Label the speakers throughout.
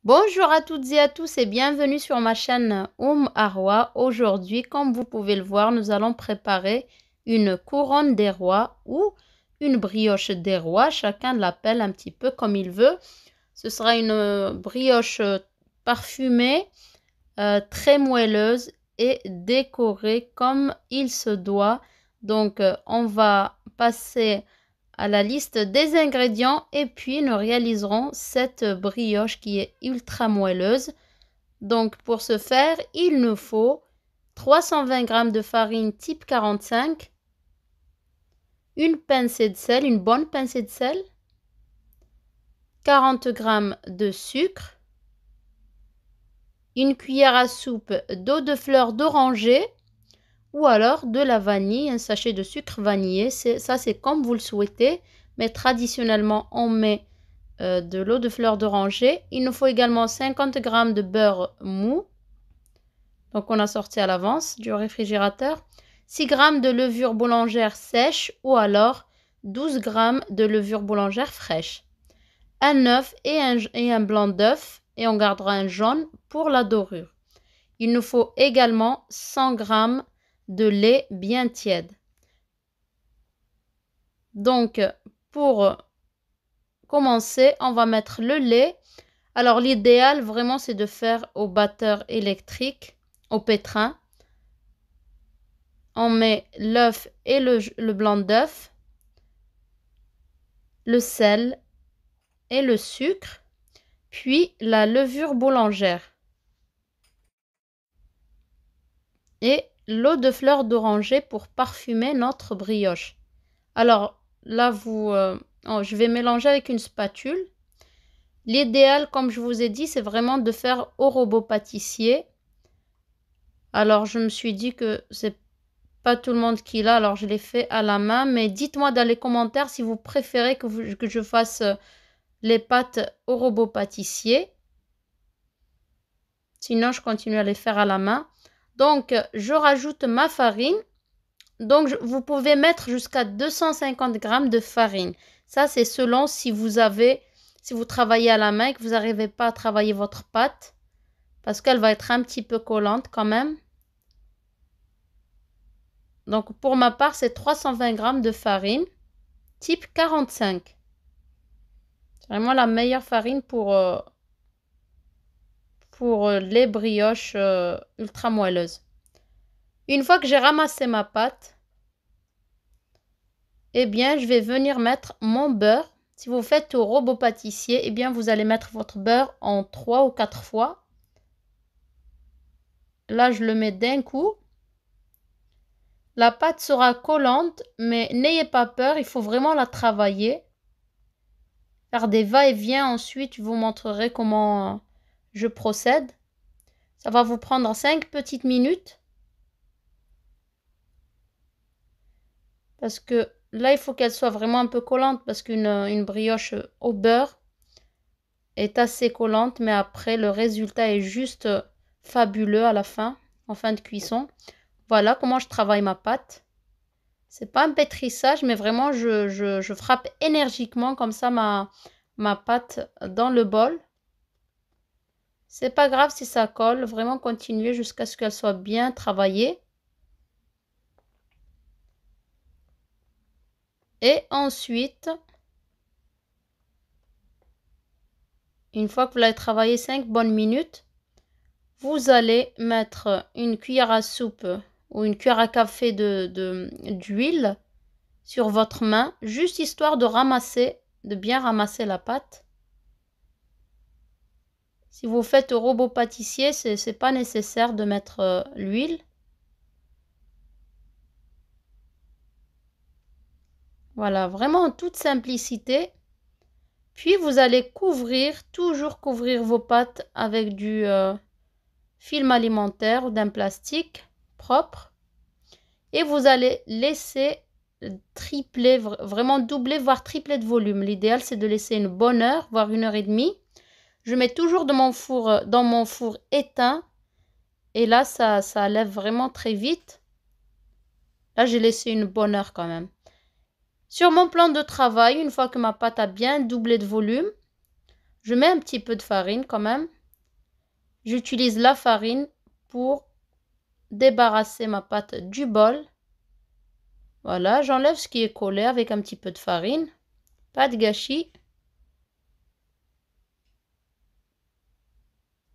Speaker 1: Bonjour à toutes et à tous et bienvenue sur ma chaîne Arwa. Aujourd'hui, comme vous pouvez le voir, nous allons préparer une couronne des rois ou une brioche des rois. Chacun l'appelle un petit peu comme il veut. Ce sera une brioche parfumée, très moelleuse et décorée comme il se doit. Donc, on va passer à la liste des ingrédients et puis nous réaliserons cette brioche qui est ultra moelleuse. Donc pour ce faire, il nous faut 320 g de farine type 45, une pincée de sel, une bonne pincée de sel, 40 g de sucre, une cuillère à soupe d'eau de fleur d'oranger ou alors de la vanille, un sachet de sucre vanillé. Ça, c'est comme vous le souhaitez, mais traditionnellement, on met de l'eau de fleur d'oranger. Il nous faut également 50 g de beurre mou. Donc, on a sorti à l'avance du réfrigérateur. 6 g de levure boulangère sèche ou alors 12 g de levure boulangère fraîche. Un œuf et un blanc d'œuf et on gardera un jaune pour la dorure. Il nous faut également 100 g de lait bien tiède. Donc, pour commencer, on va mettre le lait. Alors, l'idéal, vraiment, c'est de faire au batteur électrique, au pétrin. On met l'œuf et le blanc d'œuf, le sel et le sucre, puis la levure boulangère et l'eau de fleur d'oranger pour parfumer notre brioche. Alors là, je vais mélanger avec une spatule. L'idéal, comme je vous ai dit, c'est vraiment de faire au robot pâtissier. Alors, je me suis dit que c'est pas tout le monde qui l'a, alors je l'ai fait à la main. Mais dites-moi dans les commentaires si vous préférez que je fasse les pâtes au robot pâtissier. Sinon, je continue à les faire à la main. Donc, je rajoute ma farine. Donc, vous pouvez mettre jusqu'à 250 g de farine. Ça, c'est selon si vous travaillez à la main et que vous n'arrivez pas à travailler votre pâte. Parce qu'elle va être un petit peu collante quand même. Donc, pour ma part, c'est 320 g de farine type 45. C'est vraiment la meilleure farine pour les brioches ultra moelleuses. Une fois que j'ai ramassé ma pâte, eh bien, je vais venir mettre mon beurre. Si vous faites au robot pâtissier, eh bien, vous allez mettre votre beurre en 3 ou 4 fois. Là, je le mets d'un coup. La pâte sera collante, mais n'ayez pas peur, il faut vraiment la travailler. Faire des va-et-vient, ensuite, je vous montrerai comment je procède. Ça va vous prendre 5 petites minutes. Parce que là, il faut qu'elle soit vraiment un peu collante parce qu'une brioche au beurre est assez collante, mais après, le résultat est juste fabuleux à la fin, en fin de cuisson. Voilà comment je travaille ma pâte. C'est pas un pétrissage, mais vraiment, je frappe énergiquement comme ça ma pâte dans le bol. C'est pas grave si ça colle, vraiment continuez jusqu'à ce qu'elle soit bien travaillée. Et ensuite, une fois que vous l'avez travaillé 5 bonnes minutes, vous allez mettre une cuillère à soupe ou une cuillère à café d'huile sur votre main, juste histoire de bien ramasser la pâte. Si vous faites au robot pâtissier, c'est pas nécessaire de mettre l'huile. Voilà, vraiment en toute simplicité. Puis vous allez toujours couvrir vos pâtes avec du film alimentaire ou d'un plastique propre. Et vous allez laisser tripler, vraiment doubler, voire tripler de volume. L'idéal, c'est de laisser une bonne heure, voire 1h30. Je mets toujours dans mon four éteint. Et là, ça lève vraiment très vite. Là, j'ai laissé une bonne heure quand même. Sur mon plan de travail, une fois que ma pâte a bien doublé de volume, Je mets un petit peu de farine quand même. J'utilise la farine pour débarrasser ma pâte du bol. Voilà, j'enlève ce qui est collé avec un petit peu de farine. Pas de gâchis.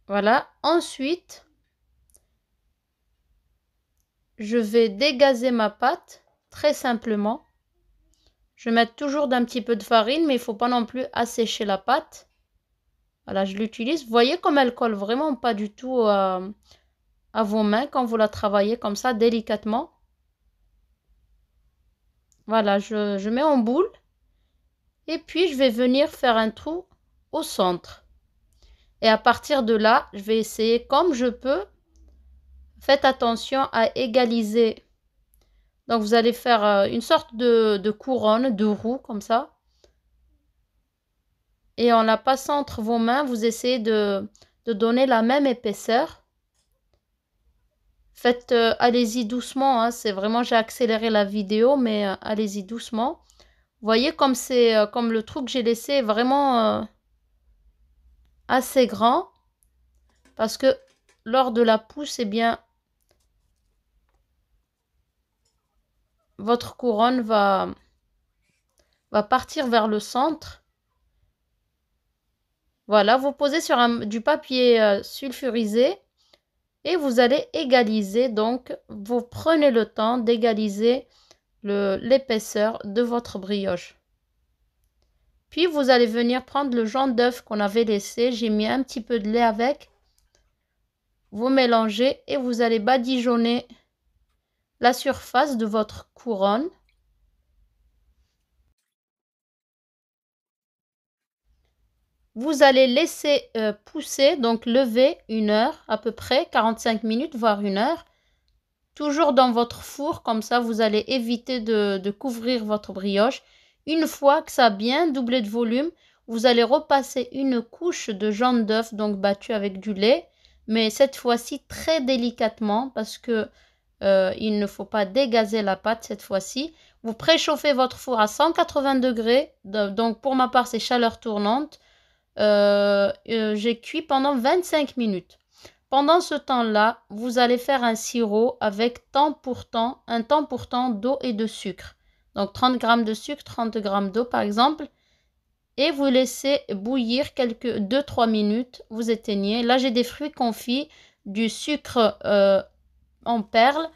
Speaker 1: Voilà, ensuite, je vais dégazer ma pâte très simplement. Je vais mettre toujours d'un petit peu de farine, mais il ne faut pas non plus assécher la pâte. Voilà, je l'utilise. Vous voyez comme elle colle vraiment pas du tout à vos mains quand vous la travaillez comme ça délicatement. Voilà, je mets en boule. Et puis, je vais venir faire un trou au centre. Et à partir de là, je vais essayer comme je peux. Faites attention à égaliser. Donc, vous allez faire une sorte de couronne, de roue comme ça. Et en la passant entre vos mains, vous essayez de donner la même épaisseur. Faites, allez-y doucement, hein, c'est vraiment, j'ai accéléré la vidéo, mais allez-y doucement. Vous voyez comme c'est, comme le trou que j'ai laissé est vraiment assez grand. Parce que lors de la pousse, eh bien, votre couronne va partir vers le centre. Voilà, vous posez sur du papier sulfurisé et vous allez égaliser. Donc, vous prenez le temps d'égaliser l'épaisseur de votre brioche. Puis, vous allez venir prendre le jaune d'œuf qu'on avait laissé. J'ai mis un petit peu de lait avec. Vous mélangez et vous allez badigeonner la surface de votre couronne. Vous allez laisser pousser, donc lever 1 heure à peu près, 45 minutes, voire 1 heure. Toujours dans votre four, comme ça vous allez éviter de couvrir votre brioche. Une fois que ça a bien doublé de volume, vous allez repasser une couche de jaune d'œuf, donc battu avec du lait. Mais cette fois-ci très délicatement parce que il ne faut pas dégazer la pâte cette fois-ci. Vous préchauffez votre four à 180 degrés, donc pour ma part c'est chaleur tournante. J'ai cuit pendant 25 minutes. Pendant ce temps-là, vous allez faire un sirop avec un temps pour temps d'eau et de sucre. Donc 30 g de sucre, 30 g d'eau par exemple. Et vous laissez bouillir quelques 2-3 minutes. Vous éteignez. Là, j'ai des fruits confits, du sucre en perles.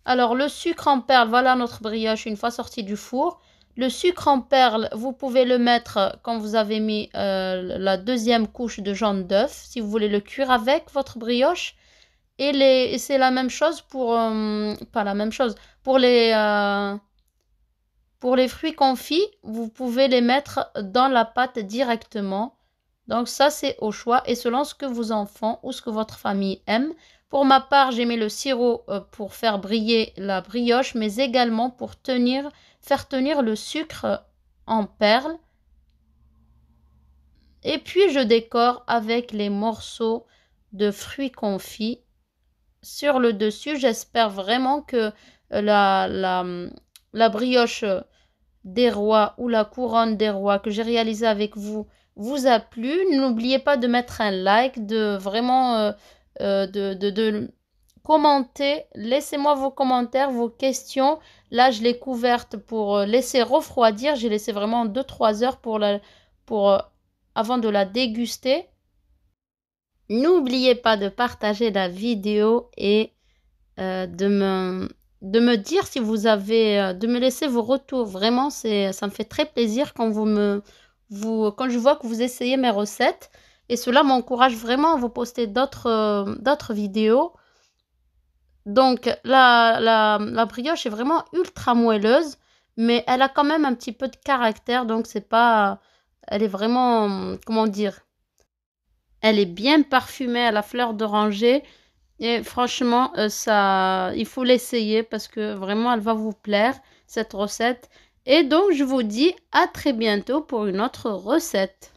Speaker 1: Alors, le sucre en perles, voilà notre brioche une fois sortie du four. Le sucre en perles, vous pouvez le mettre quand vous avez mis la deuxième couche de jaune d'œuf, si vous voulez le cuire avec votre brioche. Et c'est la même chose pour... pas la même chose. Pour les fruits confits, vous pouvez les mettre dans la pâte directement. Donc ça, c'est au choix et selon ce que vos enfants ou ce que votre famille aime. Pour ma part, j'ai mis le sirop pour faire briller la brioche, mais également pour faire tenir le sucre en perles. Et puis, je décore avec les morceaux de fruits confits sur le dessus. J'espère vraiment que la brioche des rois ou la couronne des rois que j'ai réalisée avec vous a plu. N'oubliez pas de mettre un like, de vraiment de commenter. Laissez-moi vos commentaires, vos questions. Là, je l'ai couverte pour laisser refroidir. J'ai laissé vraiment 2-3 heures avant de la déguster. N'oubliez pas de partager la vidéo et de me dire si vous avez, de me laisser vos retours. Vraiment, ça me fait très plaisir quand quand je vois que vous essayez mes recettes. Et cela m'encourage vraiment à vous poster d'autres vidéos. Donc, la brioche est vraiment ultra moelleuse, mais elle a quand même un petit peu de caractère. Donc, c'est pas... Elle est vraiment... Comment dire? Elle est bien parfumée à la fleur d'oranger. Et franchement, il faut l'essayer parce que vraiment, elle va vous plaire, cette recette. Et donc, je vous dis à très bientôt pour une autre recette.